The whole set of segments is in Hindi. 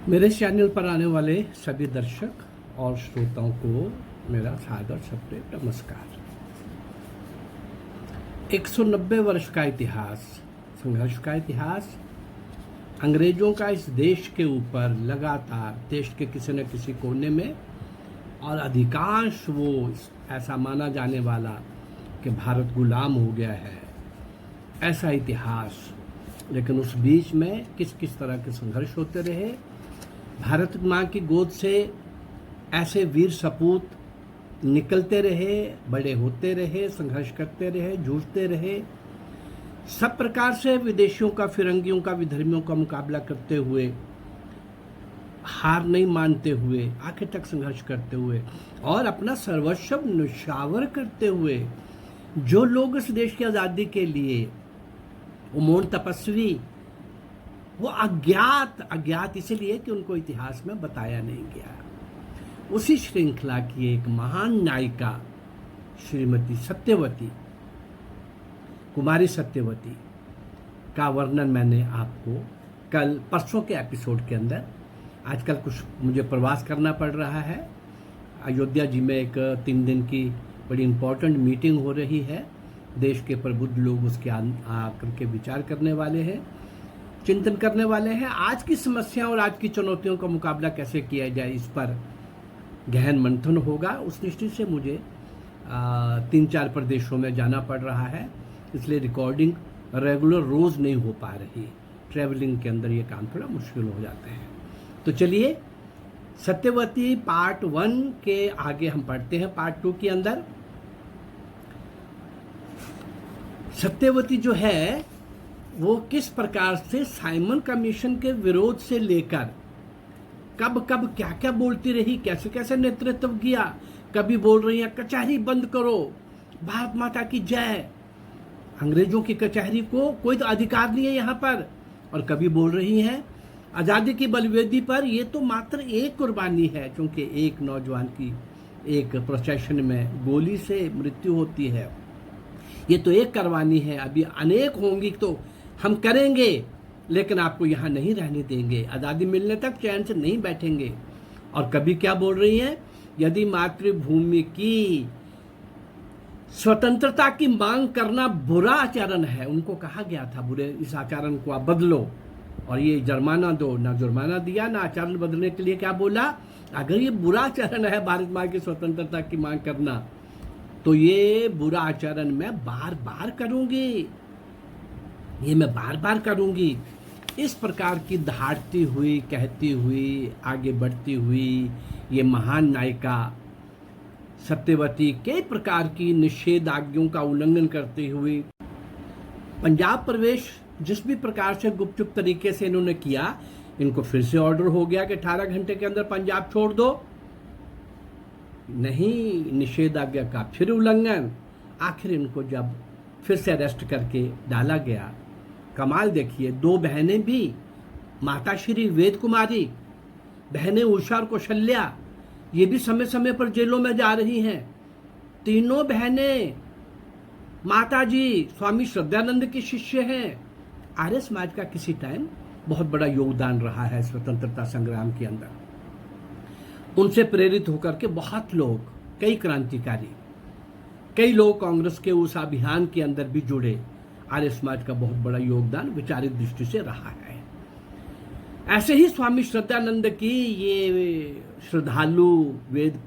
मेरे चैनल पर आने वाले सभी दर्शक और श्रोताओं को मेरा सादर सप्रेम नमस्कार। 190 वर्ष का इतिहास, संघर्ष का इतिहास, अंग्रेजों का इस देश के ऊपर लगातार देश के किसी न किसी कोने में, और अधिकांश वो ऐसा माना जाने वाला कि भारत गुलाम हो गया है, ऐसा इतिहास। लेकिन उस बीच में किस किस तरह के संघर्ष होते रहे। भारत माँ की गोद से ऐसे वीर सपूत निकलते रहे, बड़े होते रहे, संघर्ष करते रहे, जूझते रहे, सब प्रकार से विदेशियों का, फिरंगियों का, विधर्मियों का मुकाबला करते हुए, हार नहीं मानते हुए, आखिर तक संघर्ष करते हुए और अपना सर्वस्व न्यौछावर करते हुए जो लोग इस देश की आज़ादी के लिए उमोन तपस्वी, वो अज्ञात इसलिए कि उनको इतिहास में बताया नहीं गया। उसी श्रृंखला की एक महान नायिका श्रीमती सत्यवती, कुमारी सत्यवती का वर्णन मैंने आपको कल परसों के एपिसोड के अंदर, आजकल कुछ मुझे प्रवास करना पड़ रहा है, अयोध्या जी में एक 3 दिन की बड़ी इम्पोर्टेंट मीटिंग हो रही है। देश के प्रबुद्ध लोग उसके आकर के विचार करने वाले हैं, चिंतन करने वाले हैं। आज की समस्या और आज की चुनौतियों का मुकाबला कैसे किया जाए, इस पर गहन मंथन होगा। उस दृष्टि से मुझे 3-4 प्रदेशों में जाना पड़ रहा है, इसलिए रिकॉर्डिंग रेगुलर रोज़ नहीं हो पा रही। ट्रैवलिंग के अंदर ये काम थोड़ा मुश्किल हो जाता है। तो चलिए सत्यवती पार्ट 1 के आगे हम पढ़ते हैं। पार्ट 2 के अंदर सत्यवती जो है वो किस प्रकार से साइमन कमीशन के विरोध से लेकर कब कब क्या क्या बोलती रही, कैसे कैसे नेतृत्व किया। कभी बोल रही हैं कचहरी बंद करो, भारत माता की जय, अंग्रेजों की कचहरी को कोई तो अधिकार नहीं है यहाँ पर। और कभी बोल रही हैं आज़ादी की बलिवेदी पर ये तो मात्र एक कुर्बानी है, क्योंकि एक नौजवान की एक प्रोसेशन में गोली से मृत्यु होती है, ये तो एक कुर्बानी है, अभी अनेक होंगी तो हम करेंगे, लेकिन आपको यहाँ नहीं रहने देंगे, आज़ादी मिलने तक चैन से नहीं बैठेंगे। और कभी क्या बोल रही हैं, यदि मातृभूमि की स्वतंत्रता की मांग करना बुरा आचरण है, उनको कहा गया था बुरे इस आचरण को आप बदलो और ये जुर्माना दो। ना जुर्माना दिया, ना आचरण बदलने के लिए क्या बोला, अगर ये बुरा आचरण है भारत माँ की स्वतंत्रता की मांग करना, तो ये बुरा आचरण मैं बार बार करूंगी, ये मैं बार बार करूंगी। इस प्रकार की दहाड़ती हुई, कहती हुई, आगे बढ़ती हुई ये महान नायिका सत्यवती कई प्रकार की निषेधाज्ञों का उल्लंघन करती हुई पंजाब प्रवेश जिस भी प्रकार से गुपचुप तरीके से इन्होंने किया, इनको फिर से ऑर्डर हो गया कि 18 घंटे के अंदर पंजाब छोड़ दो। नहीं, निषेधाज्ञा का फिर उल्लंघन। आखिर इनको जब फिर से अरेस्ट करके डाला गया, कमाल देखिए, 2 बहनें भी, माता श्री वेद कुमारी, बहनें उषा और कौशल्या, ये भी समय समय पर जेलों में जा रही हैं। तीनों बहनें माता जी स्वामी श्रद्धानंद की शिष्य हैं। आर्य समाज का किसी टाइम बहुत बड़ा योगदान रहा है स्वतंत्रता संग्राम के अंदर। उनसे प्रेरित होकर के बहुत लोग, कई क्रांतिकारी, कई लोग कांग्रेस के उस अभियान के अंदर भी जुड़े। आर्य समाज का बहुत बड़ा योगदान विचारिक दृष्टि से रहा है। ऐसे ही स्वामी श्रद्धानंद की ये श्रद्धालु वेद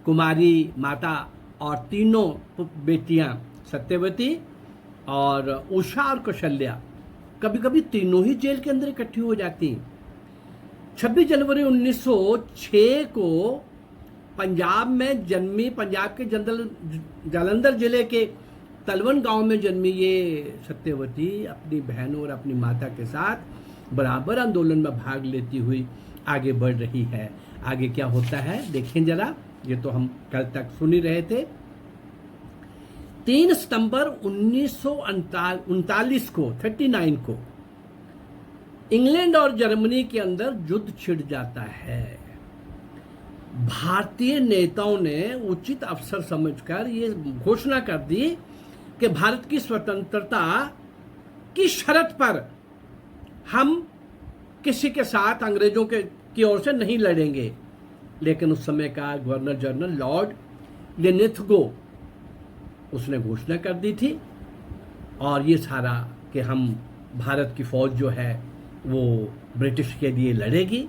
कुमारी माता और तीनों बेटियां सत्यवती और उषा और कौशल्या, कभी कभी तीनों ही जेल के अंदर इकट्ठी हो जाती। 26 जनवरी 1906 को पंजाब में जन्मी, पंजाब के जालंधर जिले के तलवन गांव में जन्मी ये सत्यवती अपनी बहनों और अपनी माता के साथ बराबर आंदोलन में भाग लेती हुई आगे बढ़ रही है। आगे क्या होता है देखें जरा, ये तो हम कल तक सुन ही रहे थे। 3 सितंबर 1939 को, 39 को इंग्लैंड और जर्मनी के अंदर युद्ध छिड़ जाता है। भारतीय नेताओं ने उचित अवसर समझकर ये घोषणा कर दी कि भारत की स्वतंत्रता की शर्त पर हम किसी के साथ, अंग्रेजों के की ओर से नहीं लड़ेंगे। लेकिन उस समय का गवर्नर जनरल लॉर्ड लिनिथगो उसने घोषणा कर दी थी, और ये सारा कि हम भारत की फ़ौज जो है वो ब्रिटिश के लिए लड़ेगी,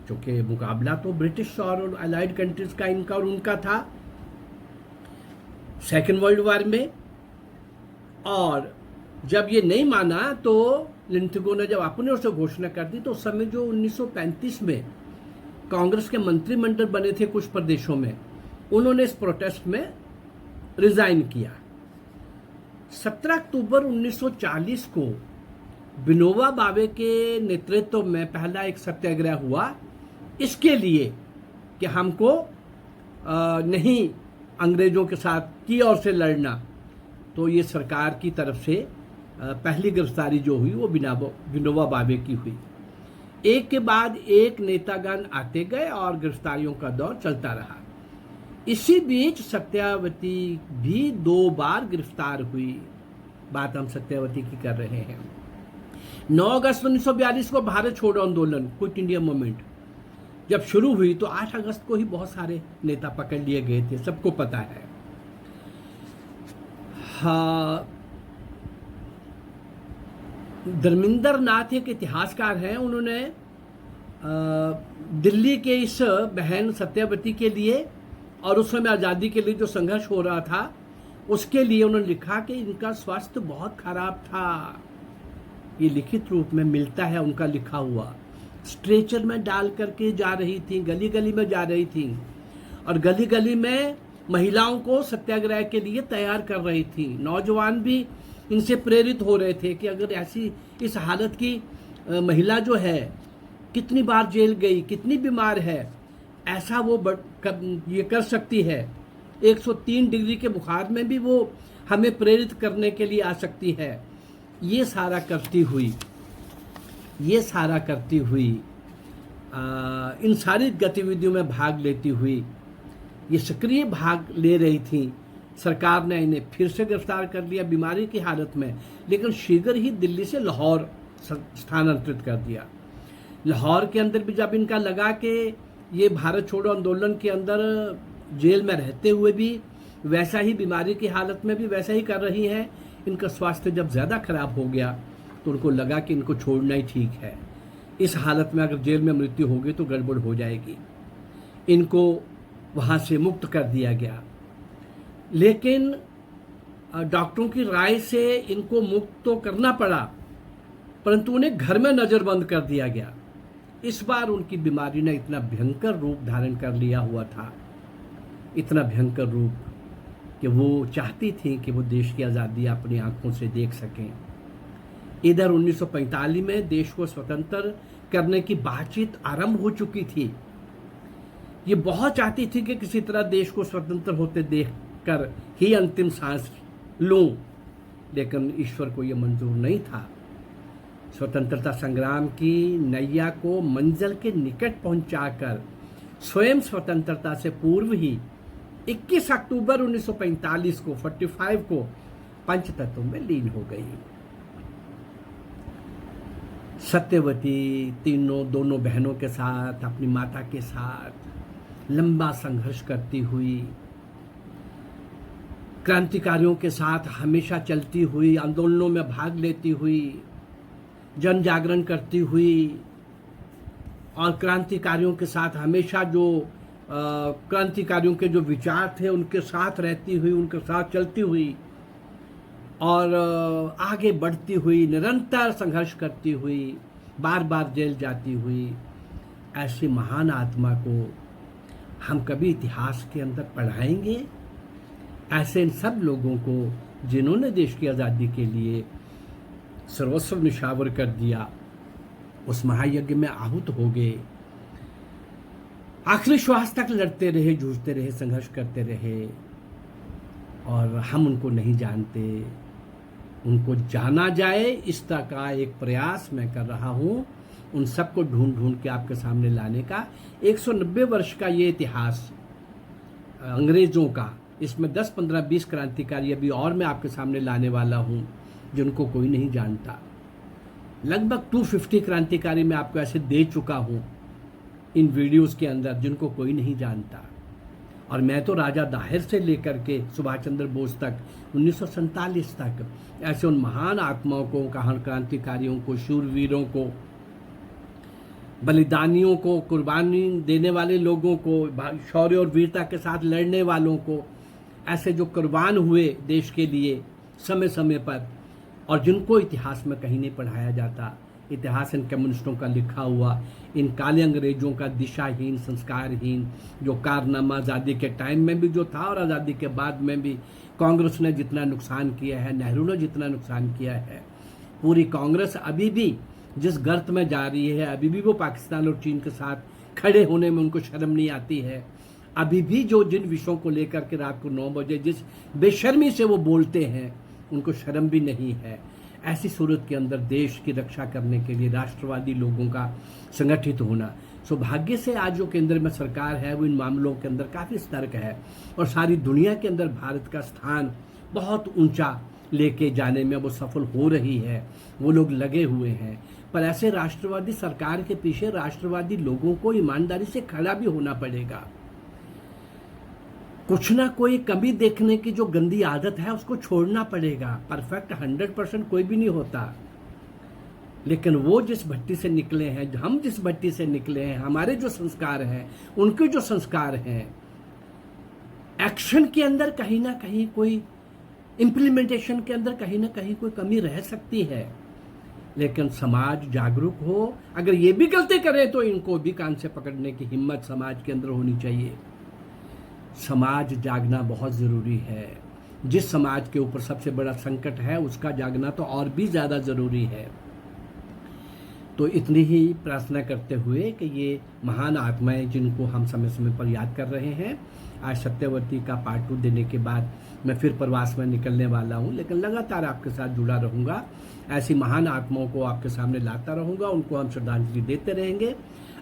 क्योंकि मुकाबला तो ब्रिटिश और अलाइड कंट्रीज़ का इनका और उनका था सेकेंड वर्ल्ड वॉर में। और जब ये नहीं माना तो लिनिथगो ने जब अपने ओर से घोषणा कर दी, तो उस समय जो 1935 में कांग्रेस के मंत्रिमंडल बने थे कुछ प्रदेशों में, उन्होंने इस प्रोटेस्ट में रिजाइन किया। 17 अक्टूबर 1940 को विनोबा भावे के नेतृत्व में पहला एक सत्याग्रह हुआ, इसके लिए कि हमको नहीं अंग्रेजों के साथ की ओर से लड़ना। तो ये सरकार की तरफ से पहली गिरफ्तारी जो हुई वो विनोबा भावे की हुई। एक के बाद एक नेतागण आते गए और गिरफ्तारियों का दौर चलता रहा। इसी बीच सत्यावती भी 2 बार गिरफ्तार हुई। बात हम सत्यावती की कर रहे हैं। 9 अगस्त 1942 को भारत छोड़ो आंदोलन, क्विट इंडिया मूवमेंट जब शुरू हुई, तो 8 अगस्त को ही बहुत सारे नेता पकड़ लिए गए थे, सबको पता है। हाँ, धर्मेंद्र नाथ एक इतिहासकार हैं, उन्होंने दिल्ली के इस बहन सत्यावती के लिए और उस समय आज़ादी के लिए जो संघर्ष हो रहा था उसके लिए उन्होंने लिखा कि इनका स्वास्थ्य बहुत खराब था। ये लिखित रूप में मिलता है उनका लिखा हुआ। स्ट्रेचर में डाल करके जा रही थी, गली गली में जा रही थी, और गली गली में महिलाओं को सत्याग्रह के लिए तैयार कर रही थी। नौजवान भी इनसे प्रेरित हो रहे थे कि अगर ऐसी इस हालत की महिला जो है, कितनी बार जेल गई, कितनी बीमार है, ऐसा वो ये कर सकती है। 103 डिग्री के बुखार में भी वो हमें प्रेरित करने के लिए आ सकती है। ये सारा करती हुई इन सारी गतिविधियों में भाग लेती हुई ये सक्रिय भाग ले रही थी। सरकार ने इन्हें फिर से गिरफ्तार कर लिया बीमारी की हालत में, लेकिन शीघ्र ही दिल्ली से लाहौर स्थानांतरित कर दिया। लाहौर के अंदर भी जब इनका लगा कि ये भारत छोड़ो आंदोलन के अंदर जेल में रहते हुए भी वैसा ही बीमारी की हालत में भी वैसा ही कर रही हैं, इनका स्वास्थ्य जब ज़्यादा खराब हो गया तो उनको लगा कि इनको छोड़ना ही ठीक है। इस हालत में अगर जेल में मृत्यु होगी तो गड़बड़ हो जाएगी। इनको वहाँ से मुक्त कर दिया गया, लेकिन डॉक्टरों की राय से इनको मुक्त तो करना पड़ा, परंतु उन्हें घर में नज़रबंद कर दिया गया। इस बार उनकी बीमारी ने इतना भयंकर रूप धारण कर लिया हुआ था, इतना भयंकर रूप कि वो चाहती थी कि वो देश की आज़ादी अपनी आंखों से देख सकें। इधर 1945 में देश को स्वतंत्र करने की बातचीत आरंभ हो चुकी थी। ये बहुत चाहती थी कि किसी तरह देश को स्वतंत्र होते देखकर ही अंतिम सांस लूं, लेकिन ईश्वर को ये मंजूर नहीं था। स्वतंत्रता संग्राम की नैया को मंजिल के निकट पहुंचाकर स्वयं स्वतंत्रता से पूर्व ही 21 अक्टूबर 1945 को 45 को पंचतत्व में लीन हो गई। सत्यवती दोनों बहनों के साथ, अपनी माता के साथ लंबा संघर्ष करती हुई, क्रांतिकारियों के साथ हमेशा चलती हुई, आंदोलनों में भाग लेती हुई, जन जागरण करती हुई, और क्रांतिकारियों के साथ हमेशा जो क्रांतिकारियों के जो विचार थे उनके साथ रहती हुई, उनके साथ चलती हुई और आगे बढ़ती हुई, निरंतर संघर्ष करती हुई, बार बार जेल जाती हुई, ऐसी महान आत्मा को हम कभी इतिहास के अंदर पढ़ाएंगे? ऐसे इन सब लोगों को जिन्होंने देश की आज़ादी के लिए सर्वस्व निछावर कर दिया, उस महायज्ञ में आहूत हो गए, आखिरी श्वास तक लड़ते रहे, जूझते रहे, संघर्ष करते रहे, और हम उनको नहीं जानते। उनको जाना जाए इस तरह का एक प्रयास मैं कर रहा हूँ, उन सबको ढूंढ ढूंढ के आपके सामने लाने का। 190 वर्ष का ये इतिहास अंग्रेज़ों का, इसमें 10, 15, 20 क्रांतिकारी अभी और मैं आपके सामने लाने वाला हूँ जिनको कोई नहीं जानता। लगभग 250 क्रांतिकारी मैं आपको ऐसे दे चुका हूँ इन वीडियोस के अंदर जिनको कोई नहीं जानता। और मैं तो राजा दाहिर से लेकर के सुभाष चंद्र बोस तक 1947 तक ऐसे उन महान आत्माओं को, महान क्रांतिकारियों को, शूरवीरों को, बलिदानियों को, कुर्बानी देने वाले लोगों को, शौर्य और वीरता के साथ लड़ने वालों को, ऐसे जो कुर्बान हुए देश के लिए समय समय पर, और जिनको इतिहास में कहीं नहीं पढ़ाया जाता। इतिहास इन कम्युनिस्टों का लिखा हुआ, इन काले अंग्रेजों का दिशाहीन, संस्कारहीन जो कारनामा आज़ादी के टाइम में भी जो था और आज़ादी के बाद में भी कांग्रेस ने जितना नुकसान किया है, नेहरू ने जितना नुकसान किया है, पूरी कांग्रेस अभी भी जिस गर्त में जा रही है, अभी भी वो पाकिस्तान और चीन के साथ खड़े होने में उनको शर्म नहीं आती है। अभी भी जो जिन विषयों को लेकर के रात को 9 बजे जिस बेशर्मी से वो बोलते हैं, उनको शर्म भी नहीं है। ऐसी सूरत के अंदर देश की रक्षा करने के लिए राष्ट्रवादी लोगों का संगठित होना, सौभाग्य से आज जो केंद्र में सरकार है वो इन मामलों के अंदर काफ़ी सतर्क है और सारी दुनिया के अंदर भारत का स्थान बहुत ऊंचा लेके जाने में वो सफल हो रही है। वो लोग लगे हुए हैं, पर ऐसे राष्ट्रवादी सरकार के पीछे राष्ट्रवादी लोगों को ईमानदारी से खड़ा भी होना पड़ेगा। कुछ ना कोई कमी देखने की जो गंदी आदत है उसको छोड़ना पड़ेगा। परफेक्ट 100% कोई भी नहीं होता, लेकिन वो जिस भट्टी से निकले हैं, हम जिस भट्टी से निकले हैं, हमारे जो संस्कार हैं, उनके जो संस्कार हैं, एक्शन के अंदर कहीं ना कहीं कोई, इम्प्लीमेंटेशन के अंदर कहीं ना कहीं कोई कमी रह सकती है। लेकिन समाज जागरूक हो, अगर ये भी गलती करे तो इनको भी कान से पकड़ने की हिम्मत समाज के अंदर होनी चाहिए। समाज जागना बहुत ज़रूरी है। जिस समाज के ऊपर सबसे बड़ा संकट है उसका जागना तो और भी ज़्यादा ज़रूरी है। तो इतनी ही प्रार्थना करते हुए कि ये महान आत्माएं जिनको हम समय समय पर याद कर रहे हैं, आज सत्यवती का पार्ट 2 देने के बाद मैं फिर प्रवास में निकलने वाला हूँ, लेकिन लगातार आपके साथ जुड़ा रहूँगा। ऐसी महान आत्माओं को आपके सामने लाता रहूँगा, उनको हम श्रद्धांजलि देते रहेंगे।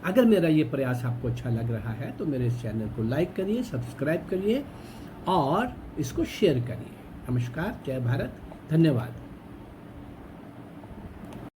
अगर मेरा ये प्रयास आपको अच्छा लग रहा है तो मेरे इस चैनल को लाइक करिए, सब्सक्राइब करिए और इसको शेयर करिए। नमस्कार, जय भारत, धन्यवाद।